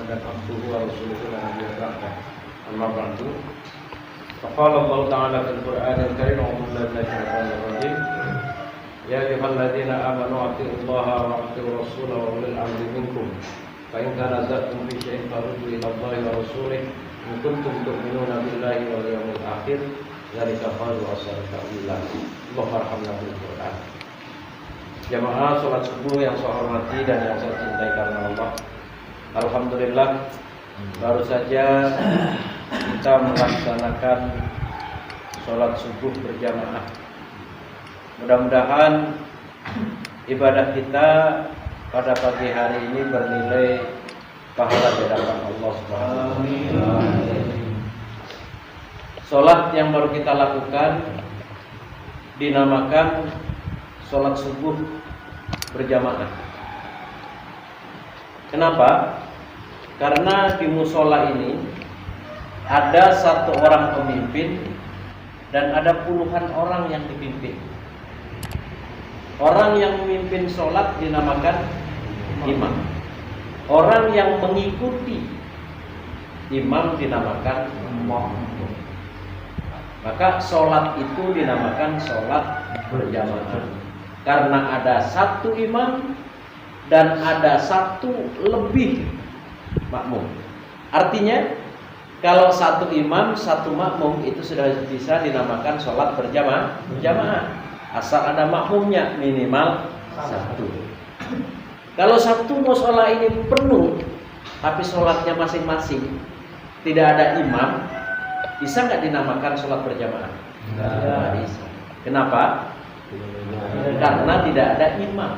Muhammadan abduhu wa rasuluhu la nabiyya ba'dah. Amma ba'du. Faqala Allah Ta'ala fil Qur'anil Karim a'udzu billahi minasyaitonir rajim. Ya ayyuhalladzina amanu atti'ullaha wa atti'ur rasula wa ulil amri minkum. Fa in tanaza'tum fi syai'in farudduhu ila Allahi wa rasulih in kuntum tu'minuna billahi wal yawmil akhir. Dzalika khairun wa ahsanu ta'wila. Allahumma arhamna bil Qur'an. Jamaah sholat subuh yang saya hormati dan yang saya cintai karena Allah. Alhamdulillah, baru saja kita melaksanakan sholat subuh berjamaah. Mudah-mudahan ibadah kita pada pagi hari ini bernilai pahala di hadapan Allah Subhanahu wa taala. Sholat yang baru kita lakukan dinamakan sholat subuh berjamaah. Kenapa? Karena di musola ini ada satu orang pemimpin dan ada puluhan orang yang dipimpin. Orang yang memimpin sholat dinamakan imam. Orang yang mengikuti imam dinamakan makmum. Maka sholat itu dinamakan sholat berjamaah. Karena ada satu imam dan ada satu lebih makmum. Artinya kalau satu imam, satu makmum itu sudah bisa dinamakan sholat berjamaah. Asal ada makmumnya minimal satu. Kalau satu musola ini penuh tapi sholatnya masing-masing, tidak ada imam, bisa nggak dinamakan sholat berjamaah? Nggak bisa. Kenapa? Karena tidak ada imam.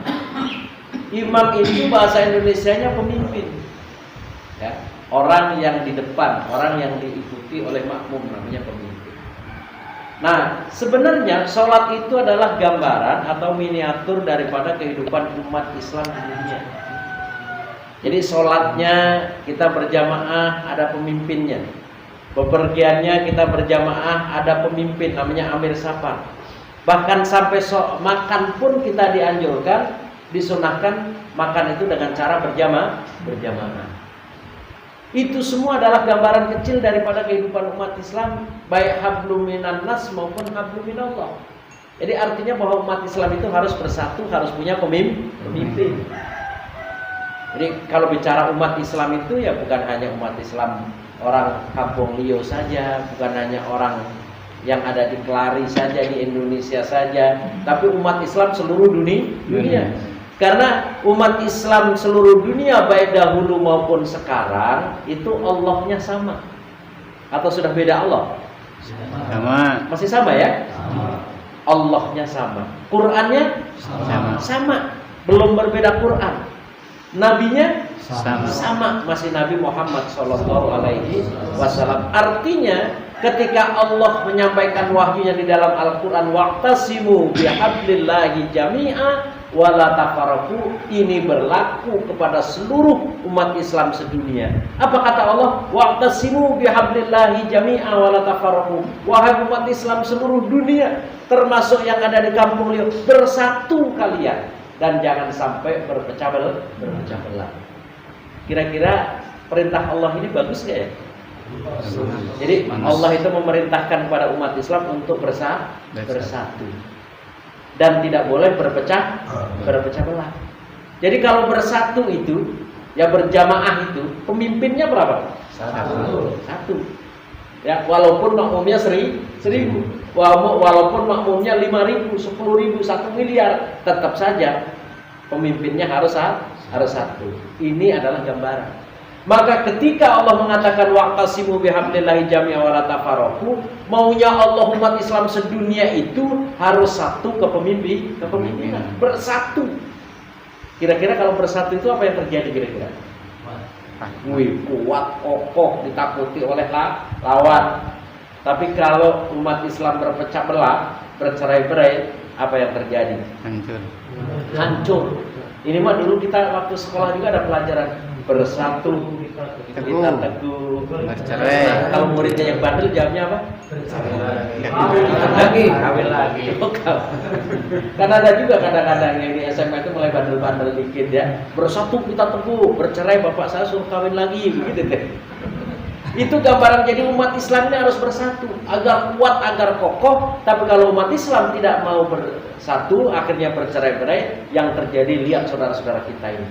Imam itu bahasa Indonesianya pemimpin, ya, orang yang di depan, orang yang diikuti oleh makmum, namanya pemimpin. Nah, sebenarnya sholat itu adalah gambaran atau miniatur daripada kehidupan umat Islam di dunia. Jadi sholatnya kita berjamaah, ada pemimpinnya. Bepergiannya kita berjamaah, ada pemimpin, namanya amir safar. Bahkan sampai makan pun kita dianjurkan, disunahkan makan itu dengan cara berjamaah. Itu semua adalah gambaran kecil daripada kehidupan umat Islam, baik hablum minan nas maupun hablum minallah. Jadi artinya bahwa umat Islam itu harus bersatu, harus punya pemimpin. Jadi kalau bicara umat Islam itu ya bukan hanya umat Islam orang Kampung Liu saja, bukan hanya orang yang ada di Kelari saja, di Indonesia saja, tapi umat Islam seluruh dunia. Karena umat Islam seluruh dunia baik dahulu maupun sekarang itu Allahnya sama. Atau sudah beda Allah? Sama. Masih sama ya? Sama. Allahnya sama. Qur'annya sama. Belum berbeda Qur'an. Nabinya sama. Masih Nabi Muhammad SAW. Artinya ketika Allah menyampaikan wahyunya di dalam Al-Quran, wa'tasimu bihablillahi jami'a wala tafarraqu, ini berlaku kepada seluruh umat Islam sedunia. Apa kata Allah? Wa'tasimu bihablillahi jami'a wala tafarraqu. Wahai umat Islam seluruh dunia, termasuk yang ada di Kampung Liu, bersatu kalian dan jangan sampai berpecah belah. Kira-kira perintah Allah ini bagus gak ya? Jadi Allah itu memerintahkan kepada umat Islam untuk bersatu dan tidak boleh berpecah belah. Jadi kalau bersatu itu, ya berjamaah itu, pemimpinnya berapa? Satu. Ya, walaupun makmumnya 1000, walaupun makmumnya 5.000, 10.000, 1 miliar, tetap saja pemimpinnya harus satu. Ini adalah gambaran. Maka ketika Allah mengatakan wa'tasimu bihablillahi jami'a wa la tafarraqu, maunya Allah umat Islam sedunia itu harus satu kepemimpinan, bersatu. Kira-kira kalau bersatu itu apa yang terjadi kira-kira? Kuat, kokoh, ditakuti oleh lawan. Tapi kalau umat Islam berpecah belah, bercerai-berai, apa yang terjadi? Hancur. Ini mah dulu kita waktu sekolah juga ada pelajaran bersatu, kita teguh, bercerai. Nah, kalau muridnya yang bandel jawabnya apa? Kawin lagi. Kan ada juga kadang-kadang yang di SMA itu mulai bandel-bandel dikit ya. Bersatu kita teguh, bercerai bapak saya suruh kawin lagi, begitu deh. Itu gambaran jadi umat Islam ini harus bersatu agar kuat, agar kokoh. Tapi kalau umat Islam tidak mau bersatu, akhirnya bercerai-berai. Yang terjadi lihat saudara-saudara kita ini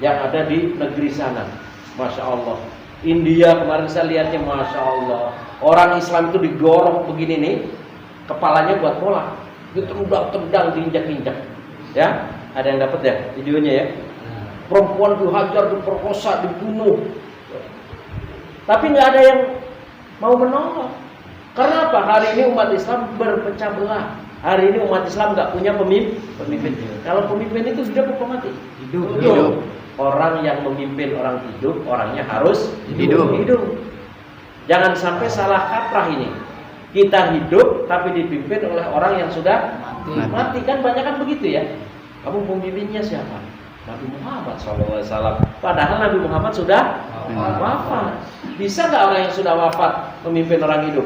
yang ada di negeri sana, masya Allah. India kemarin saya lihatnya, masya Allah. Orang Islam itu digorong begini nih, kepalanya buat bola, ditendang-tendang, diinjak-injak. Ya, ada yang dapat ya videonya ya? Perempuan dihajar, diperkosa, dibunuh. Tapi nggak ada yang mau menolong. Karena apa? Hari ini umat Islam berpecah belah. Hari ini umat Islam nggak punya pemimpin. Kalau pemimpin itu hidup apa mati? Hidup. Orang yang memimpin orang hidup, orangnya harus hidup. Jangan sampai salah kaprah ini. Kita hidup tapi dipimpin oleh orang yang sudah mati. Kan banyak kan begitu ya. Kamu pemimpinnya siapa? Nabi Muhammad SAW. Padahal Nabi Muhammad sudah wafat. Bisa nggak orang yang sudah wafat memimpin orang hidup?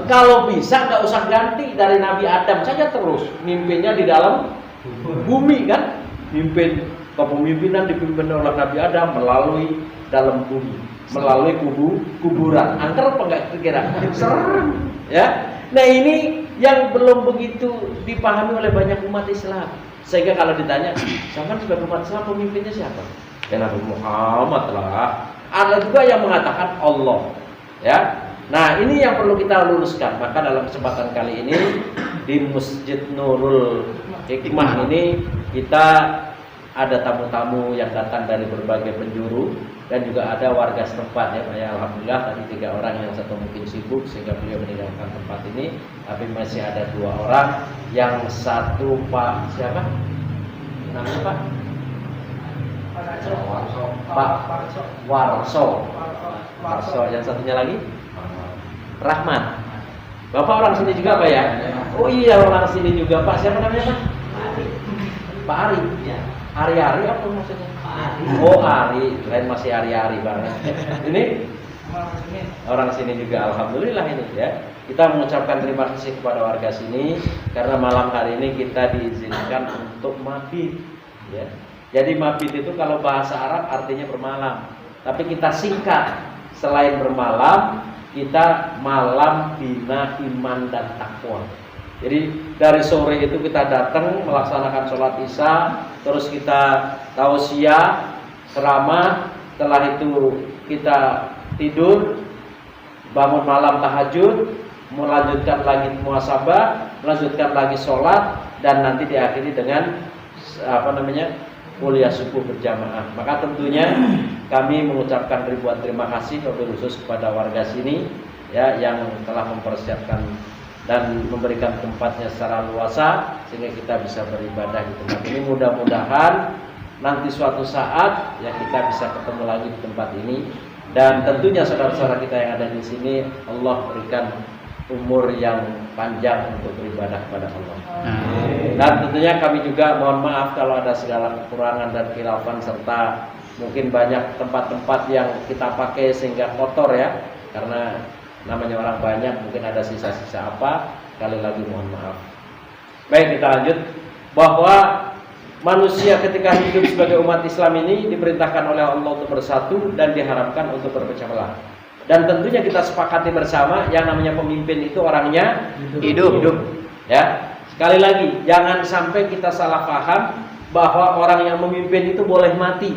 Kalau bisa nggak usah ganti dari Nabi Adam saja terus. Mimpinnya di dalam bumi kan? Mimpin kepemimpinan dipimpin oleh Nabi Adam melalui dalam bumi, melalui kuburan. Angker apa enggak kira-kira? Serem, ya. Nah ini yang belum begitu dipahami oleh banyak umat Islam. Sehingga kalau ditanya, "Zaman sebagai umat Islam pemimpinnya siapa?" Ya Nabi Muhammad lah. Ada juga yang mengatakan Allah, ya. Nah ini yang perlu kita luruskan. Maka dalam kesempatan kali ini di Masjid Nurul Hikmah ini kita ada tamu-tamu yang datang dari berbagai penjuru dan juga ada warga setempat ya. Alhamdulillah tadi 3 orang, yang satu mungkin sibuk sehingga beliau meninggalkan tempat ini, tapi masih ada 2 orang. Yang satu Pak siapa? Namanya Pak? Pak Warso. Yang satunya lagi? Rahmat. Bapak orang sini juga Pak ya? Oh iya, orang sini juga Pak. Siapa namanya Pak? Pak Ari. Ari-ari apa maksudnya? Oh Ari, lain masih Ari-ari banget. Ini orang sini juga, alhamdulillah ini ya. Kita mengucapkan terima kasih kepada warga sini karena malam hari ini kita diizinkan untuk mabit. Ya. Jadi mabit itu kalau bahasa Arab artinya bermalam, tapi kita singkat. Selain bermalam, kita malam bina iman dan takwa. Jadi dari sore itu kita datang melaksanakan sholat isya, terus kita tausiah, ceramah, setelah itu kita tidur, bangun malam tahajud, melanjutkan lagi muhasabah, melanjutkan lagi sholat, dan nanti diakhiri dengan kuliah subuh berjamaah. Maka tentunya kami mengucapkan ribuan terima kasih khusus kepada warga sini ya yang telah mempersiapkan dan memberikan tempatnya secara luasa sehingga kita bisa beribadah di tempat ini. Mudah-mudahan nanti suatu saat ya kita bisa ketemu lagi di tempat ini, dan tentunya saudara-saudara kita yang ada di sini Allah berikan umur yang panjang untuk beribadah kepada Allah. Dan tentunya kami juga mohon maaf kalau ada segala kekurangan dan khilafan, serta mungkin banyak tempat-tempat yang kita pakai sehingga kotor ya, karena namanya orang banyak, mungkin ada sisa-sisa apa. Sekali lagi mohon maaf. Baik, kita lanjut. Bahwa manusia ketika hidup sebagai umat Islam ini diperintahkan oleh Allah untuk bersatu dan diharapkan untuk berpecah belah. Dan tentunya kita sepakati bersama yang namanya pemimpin itu orangnya hidup. Ya. Sekali lagi, jangan sampai kita salah paham bahwa orang yang memimpin itu boleh mati.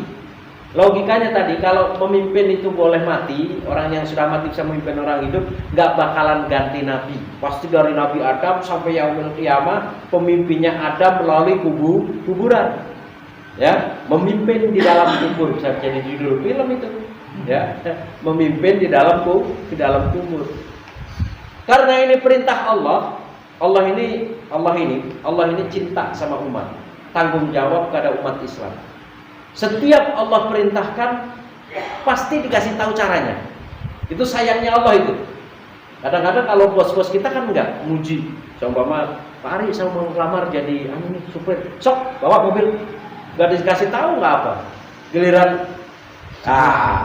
Logikanya tadi, kalau pemimpin itu boleh mati, orang yang sudah mati bisa memimpin orang hidup, nggak bakalan ganti nabi. Pasti dari Nabi Adam sampai yaumil qiyamah, pemimpinnya Adam melalui kuburan. Ya, memimpin di dalam kubur, bisa jadi judul film itu. Ya, memimpin di dalam kubur. Karena ini perintah Allah. Allah ini cinta sama umat, tanggung jawab kepada umat Islam. Setiap Allah perintahkan pasti dikasih tahu caranya. Itu sayangnya Allah itu. Kadang-kadang kalau bos-bos kita kan enggak muji. Seumpama Pak Ari saya mau ngelamar jadi supir, sok bawa mobil, enggak dikasih tahu enggak apa. Giliran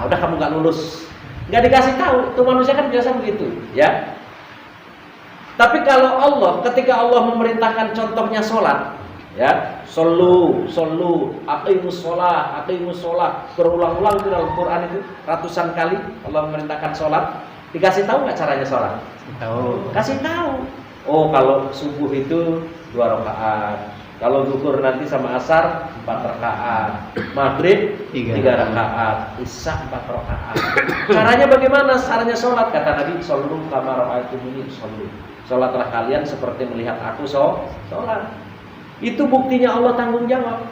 Udah kamu nggak lulus, nggak dikasih tahu. Itu manusia kan biasa begitu, ya. Tapi kalau Allah, ketika Allah memerintahkan contohnya sholat, ya, solu, aqimus sholat, berulang-ulang itu dalam Quran itu ratusan kali Allah memerintahkan sholat. Dikasih tahu nggak caranya sholat? Tahu. Kasih tahu. Oh, kalau subuh itu 2 rakaat. Kalau zuhur nanti sama asar 4 rakaat. Maghrib 3 rakaat. Isya 4 rakaat. Caranya bagaimana? Caranya sholat. Kata Nabi, shollu kama ra'aitumuni shollu. Sholatlah kalian seperti melihat aku sholat. Itu buktinya Allah tanggung jawab.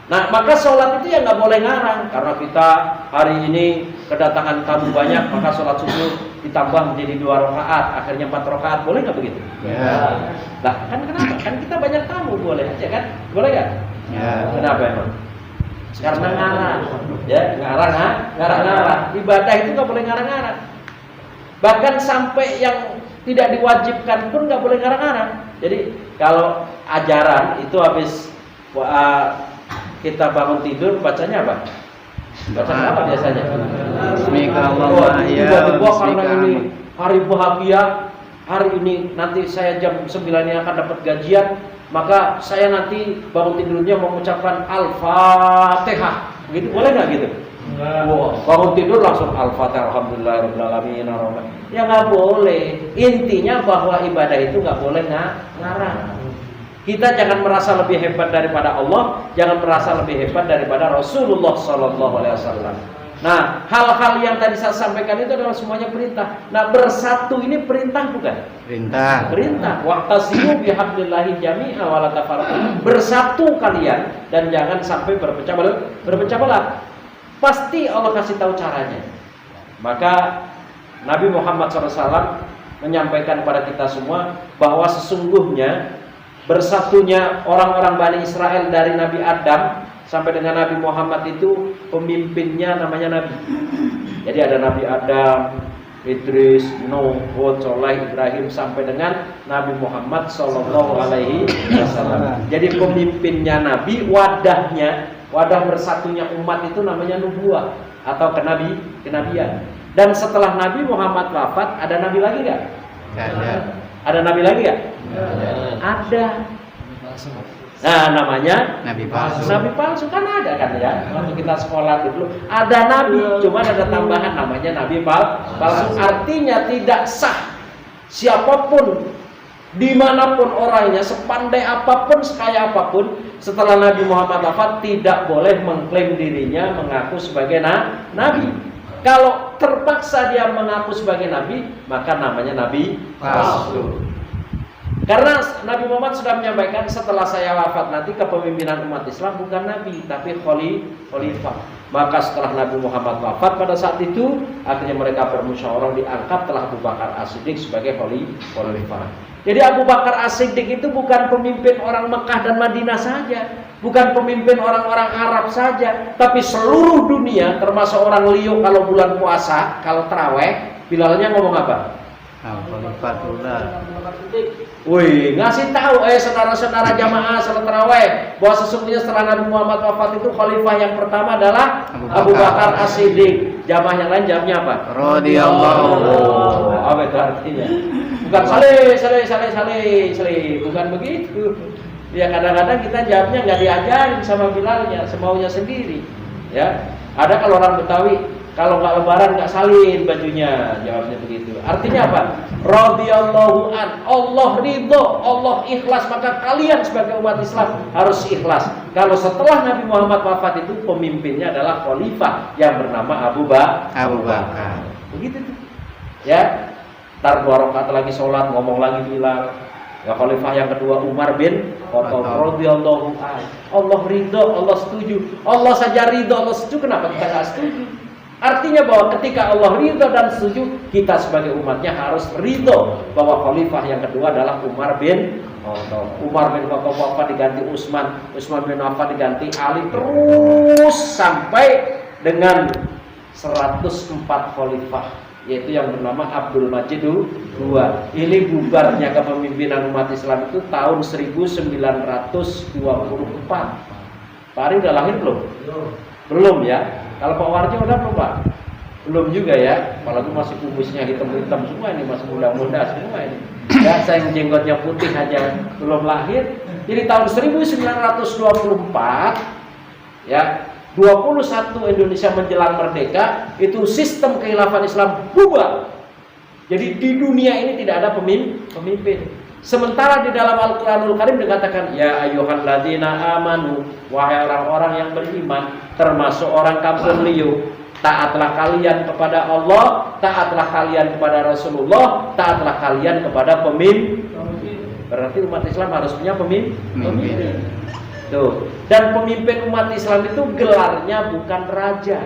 Nah, maka sholat itu ya nggak boleh ngarang. Karena kita hari ini kedatangan tamu banyak, maka sholat subuh ditambah menjadi 2 rakaat, akhirnya 4 rakaat. Boleh nggak begitu? Ya. Nah, kan kenapa? Kan kita banyak tamu, boleh aja kan? Boleh nggak? Ya. Kenapa emang? Karena ngarang. Ya, ngarang. Ibadah itu nggak boleh ngarang-ngarang. Bahkan sampai yang tidak diwajibkan pun nggak boleh ngarang-ngarang. Jadi kalau ajaran itu habis kita bangun tidur bacanya apa? Bacanya apa biasanya? Tiba-tiba karena ini hari bahagia, hari ini nanti saya jam 9 ini akan dapat gajian, maka saya nanti bangun tidurnya mengucapkan Al-Fatihah. Gitu boleh nggak gitu? Wah, bangun tidur langsung Al-Fatihah, Alhamdulillahirabbil alamin. Ya nggak boleh. Intinya bahwa ibadah itu nggak boleh ngarang. Kita jangan merasa lebih hebat daripada Allah, jangan merasa lebih hebat daripada Rasulullah SAW. Nah, hal-hal yang tadi saya sampaikan itu adalah semuanya perintah. Nah, bersatu ini perintah bukan? Perintah. Waqtasimu bihablillahi jami'a wa la tafarraqu. Bersatu kalian dan jangan sampai berpecah belah. Pasti Allah kasih tahu caranya. Maka Nabi Muhammad SAW menyampaikan kepada kita semua bahwa sesungguhnya bersatunya orang-orang Bani Israel dari Nabi Adam sampai dengan Nabi Muhammad itu pemimpinnya namanya Nabi. Jadi ada Nabi Adam, Idris, Nuh, Hud, Saleh, Ibrahim sampai dengan Nabi Muhammad SAW. Jadi pemimpinnya Nabi, wadah bersatunya umat itu namanya nubuah atau kenabian. Dan setelah Nabi Muhammad wafat, ada nabi lagi nggak? Ada nabi lagi nggak? Ada. Nah, namanya nabi palsu. Nabi palsu kan ada kan ya? Waktu kita sekolah dulu ada nabi, cuma ada tambahan namanya nabi palsu. Artinya tidak sah siapapun, dimanapun orangnya, sepandai apapun, sekaya apapun, setelah Nabi Muhammad wafat tidak boleh mengklaim dirinya mengaku sebagai nabi. Kalau terpaksa dia mengaku sebagai nabi, maka namanya nabi palsu. Karena Nabi Muhammad sudah menyampaikan setelah saya wafat nanti kepemimpinan umat Islam bukan nabi tapi khalifah. Maka setelah Nabi Muhammad wafat pada saat itu akhirnya mereka bermusyawarah diangkat telah Abu Bakar As-Siddiq sebagai khalifah. Jadi Abu Bakar As-Siddiq itu bukan pemimpin orang Mekah dan Madinah saja, bukan pemimpin orang-orang Arab saja, tapi seluruh dunia termasuk orang Liu kalau bulan puasa, kalau taraweh, Bilalnya ngomong apa? Khalifatullah. Wih, ngasih tahu saudara-saudara jamaah salat tarawih bahwa sesungguhnya setelah Nabi Muhammad wafat itu khalifah yang pertama adalah Abu Bakar As-Siddiq. Jamaah yang lain jamnya apa? Radhiyallahu. Apa itu artinya? Bukan saleh, bukan begitu. Ya kadang-kadang kita jamnya nggak diajarin sama Bilalnya, semaunya sendiri. Ya, ada kalau orang Betawi kalau nggak lebaran nggak salin bajunya, jawabnya begitu. Artinya apa? Radhiyallahu an, Allah ridho, Allah ikhlas, maka kalian sebagai umat Islam harus ikhlas. Kalau setelah Nabi Muhammad wafat itu pemimpinnya adalah khalifah yang bernama Abu Bakar. Begitu tuh. Ya, tar 2 rakaat lagi sholat ngomong lagi Bilal. Ya khalifah yang kedua Umar bin Khattab radhiyallahu an. Allah ridho, Allah setuju. Allah saja ridho, Allah setuju, kenapa kita nggak setuju? Artinya bahwa ketika Allah ridho dan setuju, kita sebagai umatnya harus ridho bahwa khalifah yang kedua adalah Umar bin Khattab. Umar bin Khattab wafat diganti Utsman bin Affan diganti Ali, terus sampai dengan 104 khalifah, yaitu yang bernama Abdul Majid II. Ini bubarnya kepemimpinan umat Islam itu tahun 1924. Pak Ari udah lahir belum? Belum ya. Kalau Pak Warjo udah belum Pak? Belum juga ya, apalagi masih kumisnya hitam-hitam semua ini, masih muda-muda semua ini. Ya, saya jenggotnya putih aja belum lahir. Jadi tahun 1924 ya, 21 Indonesia menjelang merdeka, itu sistem kekhilafan Islam bubar. Jadi di dunia ini tidak ada pemimpin. Sementara di dalam Al-Quranul Karim dikatakan, ya ayyuhalladzina amanu, wahai orang-orang yang beriman, termasuk orang kampung Liu, taatlah kalian kepada Allah, taatlah kalian kepada Rasulullah, taatlah kalian kepada pemimpin. Berarti umat Islam harus punya pemimpin. Tuh. Dan pemimpin umat Islam itu gelarnya bukan raja,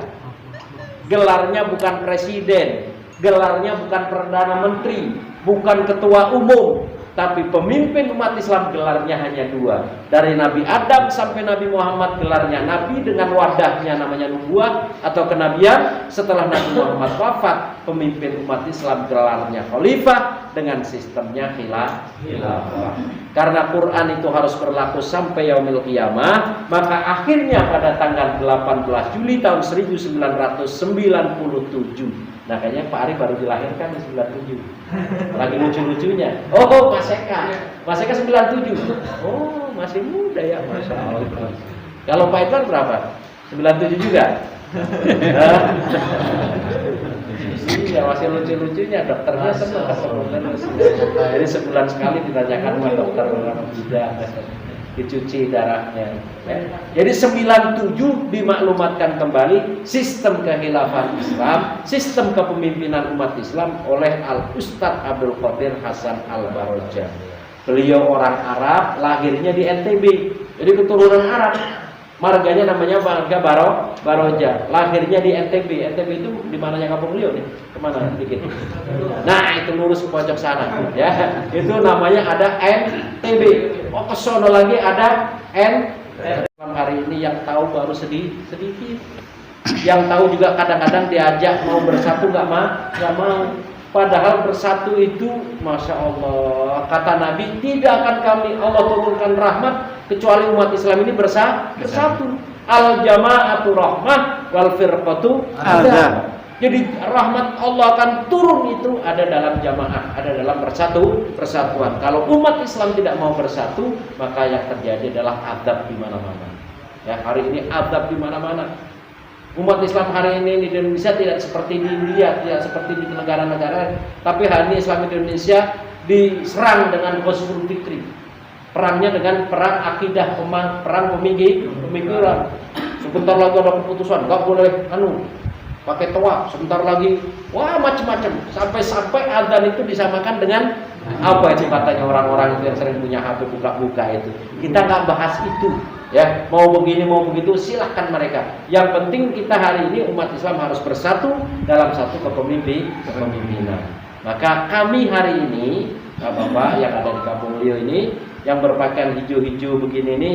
gelarnya bukan presiden, gelarnya bukan perdana menteri, bukan ketua umum. Tapi pemimpin umat Islam gelarnya hanya dua. Dari Nabi Adam sampai Nabi Muhammad gelarnya Nabi dengan wadahnya namanya nubuah atau kenabian. Setelah Nabi Muhammad wafat, pemimpin umat Islam gelarnya khalifah dengan sistemnya khilafah. Karena Quran itu harus berlaku sampai yaumil qiyamah, maka akhirnya pada tanggal 18 Juli tahun 1997. Nah kayaknya Pak Ari baru dilahirkan di 97. Lagi lucu-lucunya. Oh, Mas Eka 97. Oh, masih muda ya, Masya Allah. Kalau Pak Edwan berapa? 97 juga? Iya, masih lucu-lucunya. Dokternya senang ketemu. Jadi sebulan sekali ditanyakan sama dokter orang muda, dicuci darahnya. Jadi 97 dimaklumatkan kembali sistem kekhilafan Islam, sistem kepemimpinan umat Islam oleh Al-Ustadz Abdul Qadir Hasan Al-Baroja. Beliau orang Arab, lahirnya di NTB, jadi keturunan Arab. Marganya namanya marga Baroja. Lahirnya di NTB. NTB itu di mananya kampung beliau nih? Kemana dikit? Nah, itu lurus ke pojok sana. Ya, itu namanya ada NTB. Oh, ke sono lagi ada N. Hari ini yang tahu baru sedikit. Yang tahu juga kadang-kadang diajak mau bersatu nggak mau. Padahal bersatu itu, Masya Allah, kata Nabi, tidak akan kami Allah turunkan rahmat kecuali umat Islam ini bersatu. Al jama'atu rahmah wal firqatu ada. Jadi rahmat Allah akan turun itu ada dalam jamaah, ada dalam persatuan. Kalau umat Islam tidak mau bersatu, maka yang terjadi adalah azab di mana-mana. Ya, hari ini azab di mana-mana. Umat Islam hari ini di Indonesia tidak seperti di India, tidak seperti di negara-negara, tapi hari ini Islam Indonesia diserang dengan Ghazwul Fikri. Perangnya dengan perang akidah, perang pemikiran. Sebentar lagi ada keputusan, nggak boleh pakai toa. Sebentar lagi, wah macam-macam. Sampai adzan itu disamakan dengan apa itu katanya orang-orang itu yang sering punya HP buka-buka itu. Kita nggak bahas itu. Ya, mau begini mau begitu silahkan mereka. Yang penting kita hari ini umat Islam harus bersatu dalam satu kepemimpinan. Maka kami hari ini, Bapak yang ada di Kampung Liu ini, yang berpakaian hijau-hijau begini ini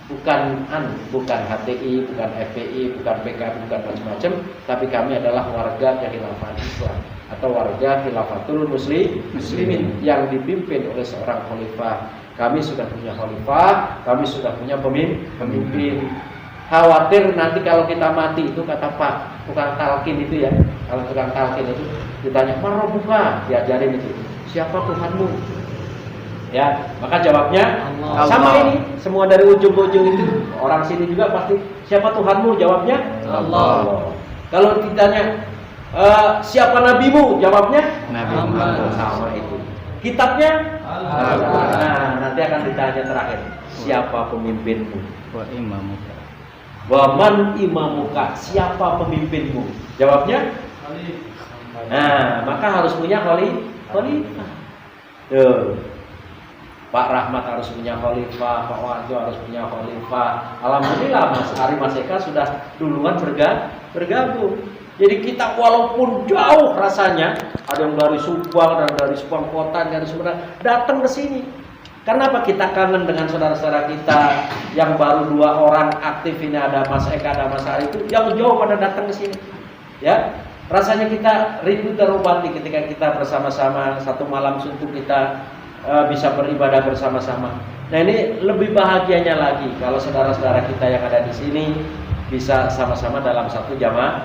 bukan HTI, bukan FPI, bukan PKB, bukan macam-macam, tapi kami adalah warga kekhilafan Islam atau warga khilafatul muslimin yang dipimpin oleh seorang khalifah. Kami sudah punya khalifah, kami sudah punya pemimpin. Khawatir nanti kalau kita mati itu kata Pak, tukang talqin itu ya, kalau tukang talqin itu ditanya, "Marabbuka?" diajarin itu, "Siapa Tuhanmu?" Ya, maka jawabnya Allah. Sama ini, semua dari ujung ke ujung itu orang sini juga pasti siapa Tuhanmu? Jawabnya Allah. Kalau ditanya siapa nabimu? Jawabnya Nabi Muhammad. Sama itu. Kitabnya nah, nanti akan ditanya terakhir, siapa pemimpinmu? Wa imamuka. Wa man imamuka, siapa pemimpinmu? Jawabnya nah, maka harus punya khalifah. Tuh. Pak Rahmat harus punya khalifah, Pak Warjo harus punya khalifah. Alhamdulillah Mas Ari, Mas Eka sudah duluan bergabung. Jadi kita walaupun jauh rasanya, ada yang dari Subang dan dari Subang Kota, dari Sumedang, datang ke sini. Karena apa? Kita kangen dengan saudara-saudara kita yang baru 2 orang aktif ini, ada Mas Eka, ada Mas Ari, itu yang jauh pada datang ke sini. Ya, rasanya kita rindu terobati ketika kita bersama-sama satu malam suntuk kita bisa beribadah bersama-sama. Nah ini lebih bahagianya lagi kalau saudara-saudara kita yang ada di sini bisa sama-sama dalam satu jamaah.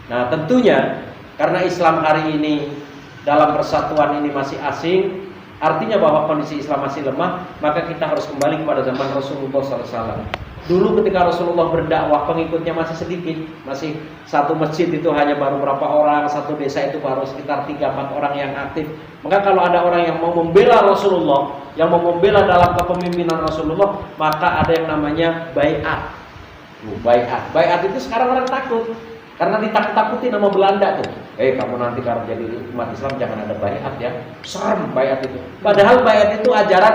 Nah tentunya karena Islam hari ini dalam persatuan ini masih asing, artinya bahwa kondisi Islam masih lemah, maka kita harus kembali kepada zaman Rasulullah SAW. Dulu ketika Rasulullah berdakwah, pengikutnya masih sedikit, masih satu masjid itu hanya baru berapa orang, satu desa itu baru sekitar 3-4 orang yang aktif. Maka kalau ada orang yang mau membela Rasulullah, yang mau membela dalam kepemimpinan Rasulullah, maka ada yang namanya baiat. Baiat itu sekarang orang takut karena ditakut-takuti nama Belanda tuh. Kamu nanti kalau jadi umat Islam jangan ada baiat ya. Serem baiat itu. Padahal baiat itu ajaran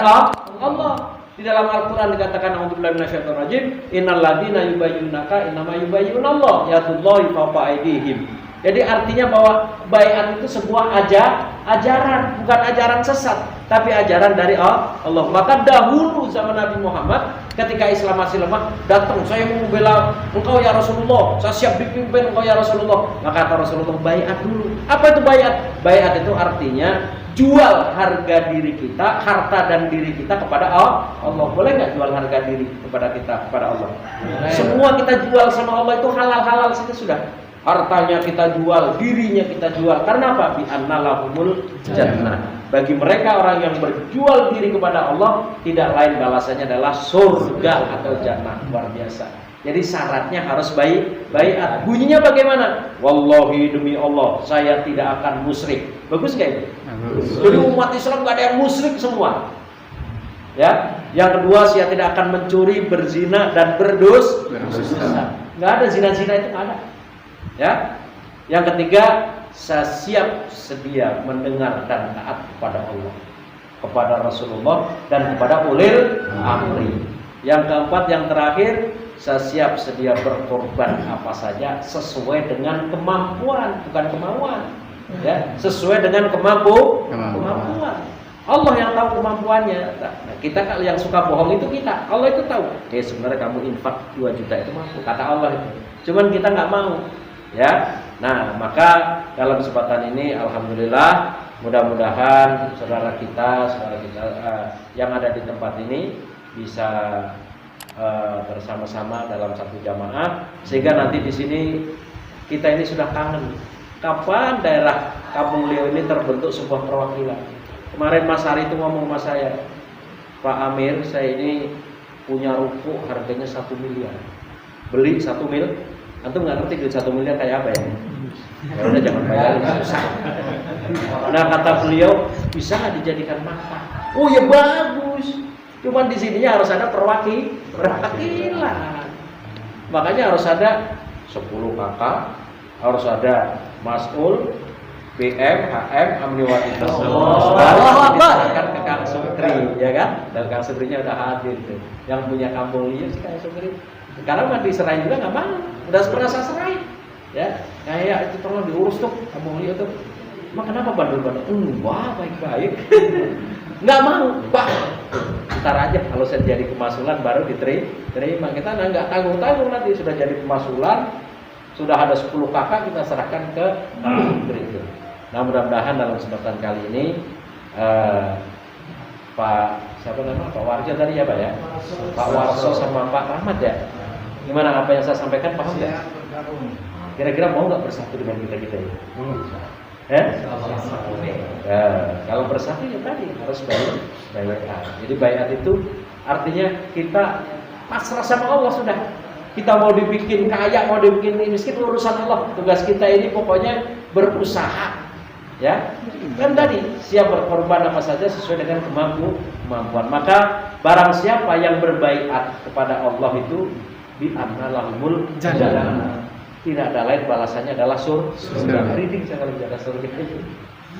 Allah. Di dalam Al-Quran dikatakan a'udzubillahi minasyaitonir rajim, innal ladzina yubayyunaka innama yubayyunallah yadullahi fawqa aydihim. Jadi artinya bahwa baiat itu sebuah ajaran, bukan ajaran sesat, tapi ajaran dari Allah. Maka dahulu zaman Nabi Muhammad ketika Islam masih lemah, datang, saya mau membela engkau ya Rasulullah, saya siap dipimpin engkau ya Rasulullah. Maka kata Rasulullah, baiat dulu. Apa itu baiat? Baiat itu artinya jual harga diri kita, harta dan diri kita kepada Allah. Boleh nggak jual harga diri kepada Allah? Semua kita jual sama Allah itu halal saja sudah. Hartanya kita jual, dirinya kita jual. Karena apa? Bi annalahumul jannah. Bagi mereka orang yang berjual diri kepada Allah, tidak lain balasannya adalah surga atau jannah. Luar biasa. Jadi syaratnya harus baiat. Bunyinya bagaimana? Wallahi demi Allah, saya tidak akan musyrik. Bagus nggak itu? Jadi umat Islam nggak ada yang musyrik semua. Ya. Yang kedua, saya tidak akan mencuri, berzina dan berdosa. Nggak ada zina-zina itu nggak ada. Ya. Yang ketiga, saya siap sedia mendengar dan taat kepada Allah, kepada Rasulullah dan kepada ulil amri. Yang keempat, yang terakhir, saya siap sedia berkorban apa saja sesuai dengan kemampuan, bukan kemauan. Ya, sesuai dengan kemampuan. Allah yang tahu kemampuannya. Nah, kita kalau yang suka bohong itu kita. Allah itu tahu. Sebenarnya kamu infak 2 juta itu mampu. Kata Allah itu. Cuman kita nggak mau. Ya. Nah, maka dalam kesempatan ini alhamdulillah mudah-mudahan saudara kita yang ada di tempat ini bisa bersama-sama dalam satu jamaah sehingga nanti di sini kita ini sudah kangen kapan daerah Kampung Leo ini terbentuk sebuah perwakilan. Kemarin Mas Hari itu ngomong sama saya, Pak Amir, saya ini punya ruko harganya 1 miliar, beli 1 mil. Antum nggak ngerti duit 1 miliar kayak apa ya? Ya udah jangan bayar, susah. Nah kata beliau, bisa nggak dijadikan makam? Oh ya bagus. Cuman di sininya harus ada perwakilan. Makanya harus ada 10 kakak, harus ada mas'ul, BM, HM, Amniwati baru diserahkan ke Kang Sutri, ya kan? Dan Kang Sutrinya udah hadir tuh. Yang punya kampung liar sih Kang Sutri. Karena mah diserahin juga nggak mau, udah pernah saya serahin. Ya, kayak itu tolong diurus tuh kampung liar tuh. Mak kenapa bandel-bandel? Wah baik-baik. Nggak mau, bah. Ntar aja kalau saya jadi pemasulan baru diterima. Kita nggak tanggung-tanggung nanti sudah jadi pemasulan, sudah ada 10 kakak kita serahkan ke berikut. Nah mudah-mudahan dalam kesempatan kali ini Pak siapa nama Pak Warjo tadi ya Pak ya, Pak Warso sama Pak Rahmat ya. Gimana apa yang saya sampaikan paham nggak? Kira-kira mau nggak bersatu dengan kita ini? Kalau bersatu ya tadi harus baiat. Jadi baiat itu artinya kita pasrah sama Allah sudah. Kita mau dibikin kaya, mau dibikin miskin urusan Allah. Tugas kita ini pokoknya berusaha. Ya, kan tadi siap berkorban apa saja sesuai dengan kemampuan. Maka barang siapa yang berbaiat kepada Allah itu bi annalahumul jannah. Tidak ada lain balasannya adalah surga. Reading saya kalau jaga surga itu.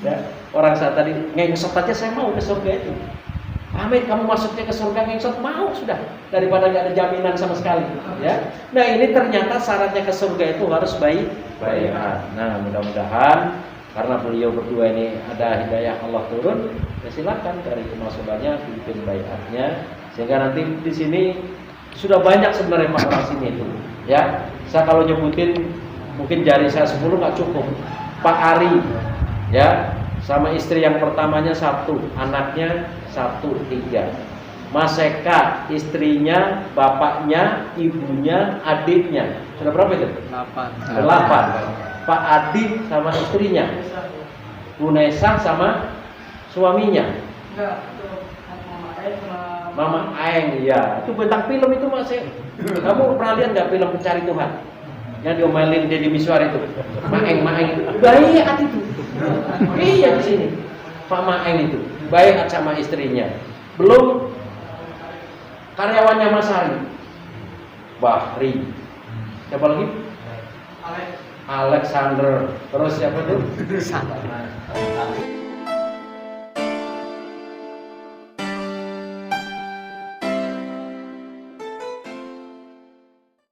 Ya, orang saat tadi ngengsot aja saya mau ke surga itu. Amin, kamu masuknya ke surga ngengsot mau sudah daripada nggak ada jaminan sama sekali. Ya, nah ini ternyata syaratnya ke surga itu harus baiat. Nah mudah-mudahan karena beliau berdua ini ada hidayah Allah turun, ya silakan dari kemasukannya bikin baiatnya sehingga nanti di sini sudah banyak sebenarnya orang sini itu. Ya, saya kalau nyebutin mungkin jari saya 10 nggak cukup. Pak Ari, ya, sama istri yang pertamanya 1, anaknya 1, 3. Mas Eka, istrinya, bapaknya, ibunya, adiknya. Sudah berapa itu? 8. 8. Pak Adi sama istrinya. Bu Nesa sama suaminya. Mama Aeng, ya. Itu bintang film itu Mas. Kamu pernah lihat nggak film Pencari Tuhan? Yang diomelin Deddy Miswar itu. Maeng itu. Baik itu. Iya di sini. Pak Maeng itu. Baik sama istrinya. Belum karyawannya Mas Hari. Bahri. Siapa lagi? Alexander. Terus siapa tuh?